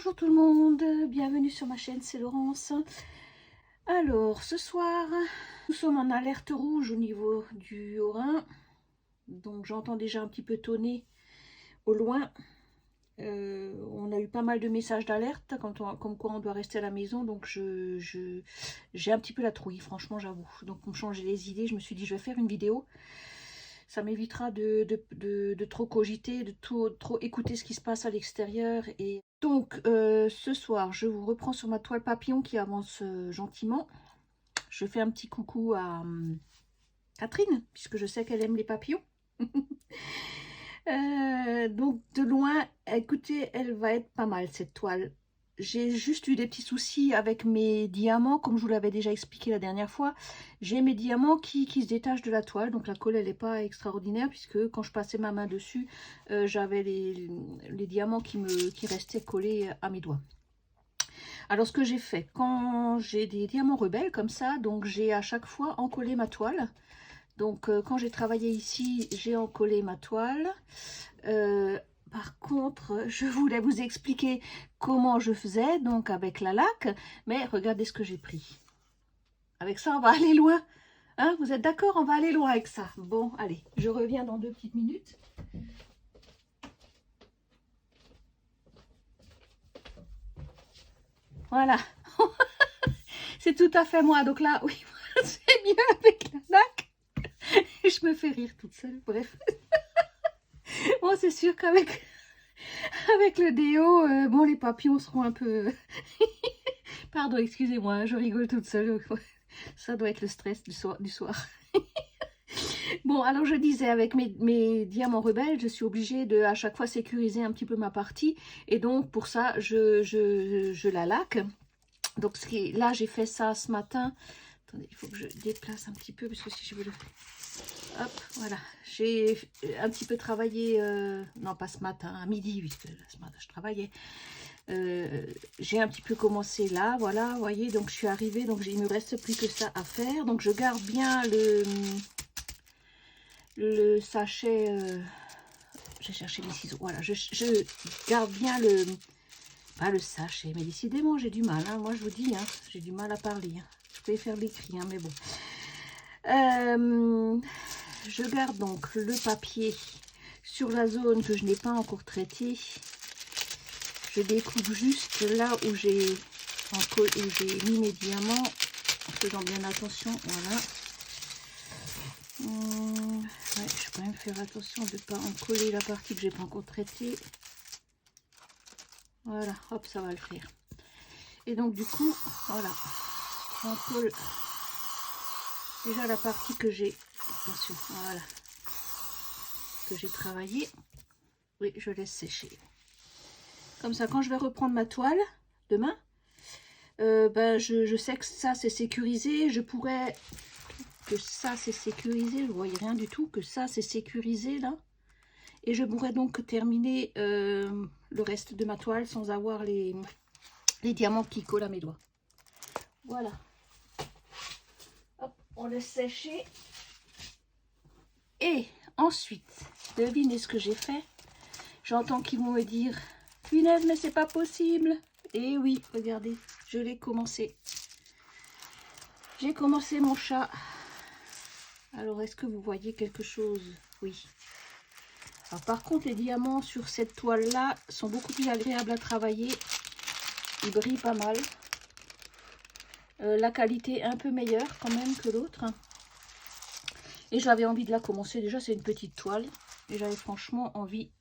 Bonjour tout le monde, bienvenue sur ma chaîne, c'est Laurence. Alors, ce soir, nous sommes en alerte rouge au niveau du Haut-Rhin. Donc j'entends déjà un petit peu tonner au loin. On a eu pas mal de messages d'alerte comme quoi on doit rester à la maison. Donc j'ai un petit peu la trouille, franchement, j'avoue. Donc pour me changer les idées, je me suis dit je vais faire une vidéo. Ça m'évitera de trop cogiter, de trop écouter ce qui se passe à l'extérieur. Et donc, ce soir, je vous reprends sur ma toile papillon qui avance gentiment. Je fais un petit coucou à Catherine, puisque je sais qu'elle aime les papillons. Donc, de loin, écoutez, elle va être pas mal, cette toile. J'ai juste eu des petits soucis avec mes diamants, comme je vous l'avais déjà expliqué la dernière fois. J'ai mes diamants qui se détachent de la toile, donc la colle, elle n'est pas extraordinaire, puisque quand je passais ma main dessus, j'avais les diamants qui restaient collés à mes doigts. Alors, ce que j'ai fait, quand j'ai des diamants rebelles comme ça, donc j'ai à chaque fois encollé ma toile. Donc, quand j'ai travaillé ici, j'ai encollé ma toile. Par contre, je voulais vous expliquer comment je faisais, donc avec la laque, mais regardez ce que j'ai pris. Avec ça, on va aller loin. Hein, vous êtes d'accord? On va aller loin avec ça. Bon, allez, je reviens dans 2 petites minutes. Voilà. C'est tout à fait moi. Donc là, oui, c'est mieux avec la laque. Je me fais rire toute seule, bref. Bon, c'est sûr qu'avec le déo, bon, les papillons seront un peu... Pardon, excusez-moi, je rigole toute seule. Ça doit être le stress du soir. Bon, alors je disais, avec mes diamants rebelles, je suis obligée de à chaque fois sécuriser un petit peu ma partie. Et donc, pour ça, je la laque. Donc, là, j'ai fait ça ce matin. Attendez, il faut que je déplace un petit peu, parce que si je veux le... Hop, voilà. J'ai un petit peu travaillé, non pas ce matin, à midi, oui, ce matin je travaillais. J'ai un petit peu commencé là, voilà, vous voyez, donc je suis arrivée, donc il me reste plus que ça à faire. Donc je garde bien le sachet, j'ai cherché les ciseaux, voilà, je garde bien pas le sachet, mais décidément j'ai du mal, hein, moi je vous dis, hein, j'ai du mal à parler, hein. Je peux faire l'écrit, hein, mais bon. Je garde donc le papier sur la zone que je n'ai pas encore traitée. Je découpe juste là où j'ai mis mes diamants en faisant bien attention. Voilà. Ouais, je vais quand même faire attention de ne pas en coller la partie que j'ai pas encore traitée. Voilà, hop, ça va le faire. Et donc du coup, voilà, on colle déjà la partie que j'ai, attention, voilà, que j'ai travaillé. Oui, je laisse sécher. Comme ça, quand je vais reprendre ma toile demain, ben, je sais que ça c'est sécurisé. Je pourrais que ça c'est sécurisé. Vous voyez rien du tout, que ça c'est sécurisé là. Et je pourrais donc terminer le reste de ma toile sans avoir les diamants qui collent à mes doigts. Voilà. Hop, on laisse sécher. Et ensuite, devinez ce que j'ai fait. J'entends qu'ils vont me dire, punaise, mais c'est pas possible. Et oui, regardez, je l'ai commencé. J'ai commencé mon chat. Alors, est-ce que vous voyez quelque chose? Oui. Alors, par contre, les diamants sur cette toile-là sont beaucoup plus agréables à travailler. Ils brillent pas mal. La qualité est un peu meilleure quand même que l'autre. Et j'avais envie de la commencer. Déjà, c'est une petite toile. Et j'avais franchement envie...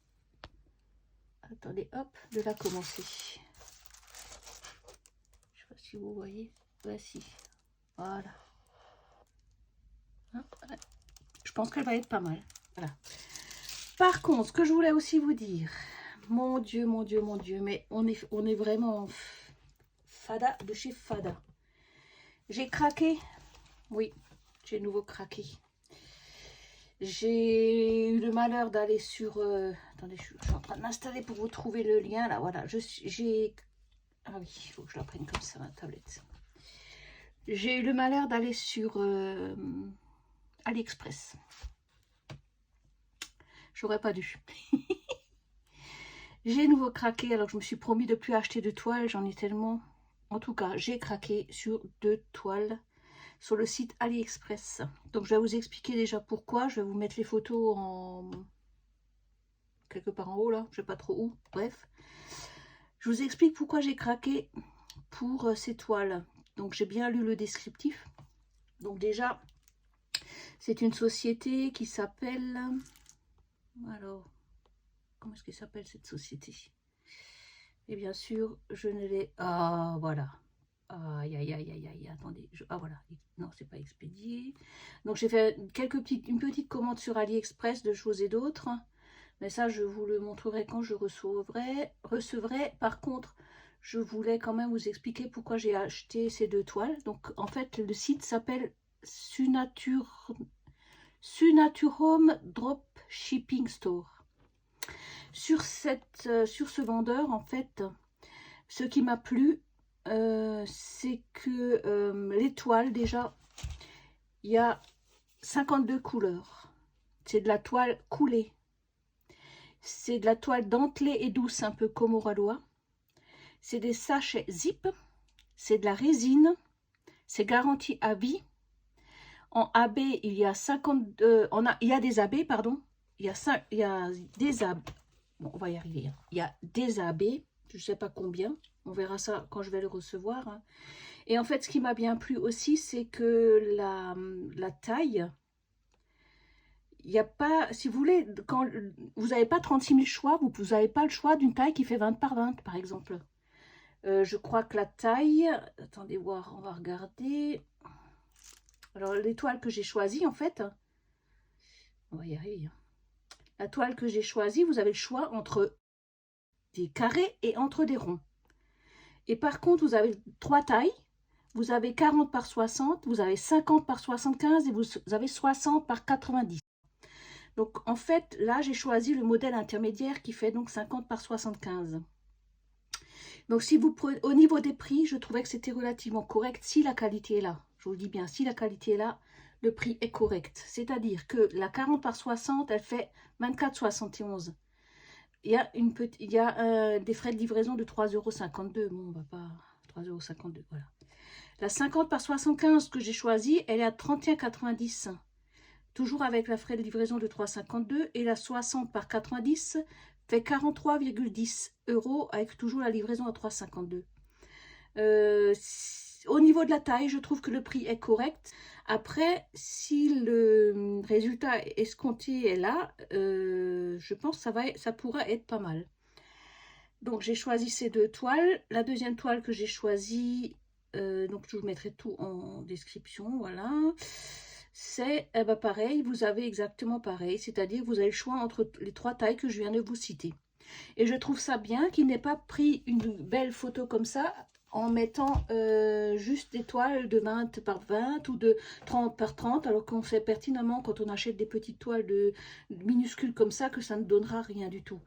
Attendez, hop, de la commencer. Je sais pas si vous voyez. Voici. Voilà. Hop, voilà. Je pense qu'elle va être pas mal. Voilà. Par contre, ce que je voulais aussi vous dire, mon Dieu, mon Dieu, mon Dieu, mais on est vraiment Fada de chez Fada. J'ai craqué. Oui, j'ai de nouveau craqué. J'ai eu le malheur d'aller sur... attendez, je suis en train de m'installer pour vous trouver le lien. Là, voilà. J'ai... Ah oui, il faut que je la prenne comme ça, ma tablette. J'ai eu le malheur d'aller sur AliExpress. J'aurais pas dû. J'ai nouveau craqué, alors je me suis promis de plus acheter de toiles, j'en ai tellement. En tout cas, j'ai craqué sur 2 toiles sur le site AliExpress. Donc je vais vous expliquer déjà pourquoi. Je vais vous mettre les photos en quelque part en haut là, je sais pas trop où. Bref, je vous explique pourquoi j'ai craqué pour ces toiles. Donc j'ai bien lu le descriptif. Donc déjà, c'est une société qui s'appelle... Alors, comment est-ce qu'elle s'appelle cette société? Et bien sûr, je ne l'ai... Ah, voilà. Aïe, aïe, aïe, aïe, aïe, attendez. Ah, voilà. Non, c'est pas expédié. Donc, j'ai fait une petite commande sur AliExpress de choses et d'autres. Mais ça, je vous le montrerai quand je recevrai. Par contre, je voulais quand même vous expliquer pourquoi j'ai acheté ces 2 toiles. Donc, en fait, le site s'appelle Sunature Home Drop Shipping Store. Sur ce vendeur, en fait, ce qui m'a plu, c'est que les toiles, déjà, il y a 52 couleurs. C'est de la toile coulée. C'est de la toile dentelée et douce, un peu comme au Ralois. C'est des sachets zip. C'est de la résine. C'est garanti à vie. En AB, il y a 50... il y a des AB, pardon. Il y a des AB. Bon, on va y arriver. Hein. Il y a des AB. Je ne sais pas combien. On verra ça quand je vais le recevoir. Hein. Et en fait, ce qui m'a bien plu aussi, c'est que la taille... Il n'y a pas, si vous voulez, quand vous n'avez pas 36 000 choix, vous n'avez pas le choix d'une taille qui fait 20 par 20, par exemple. Je crois que la taille, attendez voir, on va regarder. Alors, les toiles que j'ai choisies, en fait, on va y arriver. La toile que j'ai choisie, vous avez le choix entre des carrés et entre des ronds. Et par contre, vous avez 3 tailles. Vous avez 40 par 60, vous avez 50 par 75 et vous avez 60 par 90. Donc, en fait, là, j'ai choisi le modèle intermédiaire qui fait donc 50 par 75. Donc, si vous prenez, au niveau des prix, je trouvais que c'était relativement correct si la qualité est là. Je vous le dis bien, si la qualité est là, le prix est correct. C'est-à-dire que la 40 par 60, elle fait 24,71 €. Il y a des frais de livraison de 3,52 €. Bon, on va pas... 3,52 €, voilà. La 50 par 75 que j'ai choisie, elle est à 31,90 €. Toujours avec la frais de livraison de 3,52 et la 60 par 90 fait 43,10 € avec toujours la livraison à 3,52. Au niveau de la taille, je trouve que le prix est correct. Après, si le résultat escompté est là, je pense que ça pourra être pas mal. Donc j'ai choisi ces 2 toiles. La deuxième toile que j'ai choisie, donc je vous mettrai tout en description, voilà. C'est pareil, vous avez exactement pareil, c'est-à-dire vous avez le choix entre les 3 tailles que je viens de vous citer. Et je trouve ça bien qu'il n'ait pas pris une belle photo comme ça en mettant juste des toiles de 20 par 20 ou de 30 par 30, alors qu'on sait pertinemment quand on achète des petites toiles minuscules comme ça que ça ne donnera rien du tout.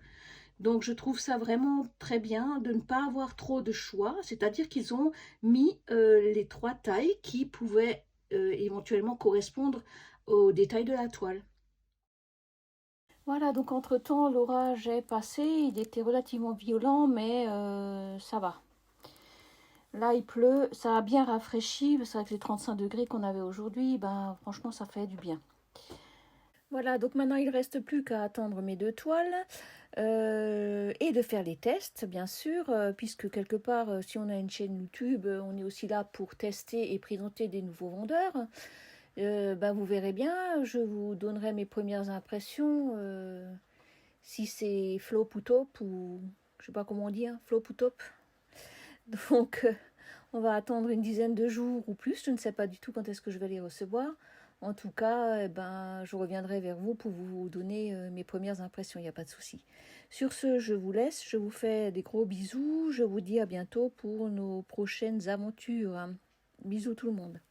Donc je trouve ça vraiment très bien de ne pas avoir trop de choix, c'est-à-dire qu'ils ont mis les 3 tailles qui pouvaient éventuellement correspondre aux détails de la toile. Voilà, donc entre-temps, l'orage est passé, il était relativement violent, mais ça va. Là, il pleut, ça a bien rafraîchi, c'est vrai que les 35 degrés qu'on avait aujourd'hui, ben, franchement, ça fait du bien. Voilà, donc maintenant, il ne reste plus qu'à attendre mes 2 toiles et de faire les tests, bien sûr, puisque quelque part, si on a une chaîne YouTube, on est aussi là pour tester et présenter des nouveaux vendeurs. Vous verrez bien, je vous donnerai mes premières impressions, si c'est flop ou top, ou je sais pas comment on dit, hein, flop ou top. Donc, on va attendre une dizaine de jours ou plus, je ne sais pas du tout quand est-ce que je vais les recevoir. En tout cas, je reviendrai vers vous pour vous donner mes premières impressions, il n'y a pas de souci. Sur ce, je vous laisse, je vous fais des gros bisous, je vous dis à bientôt pour nos prochaines aventures. Bisous tout le monde.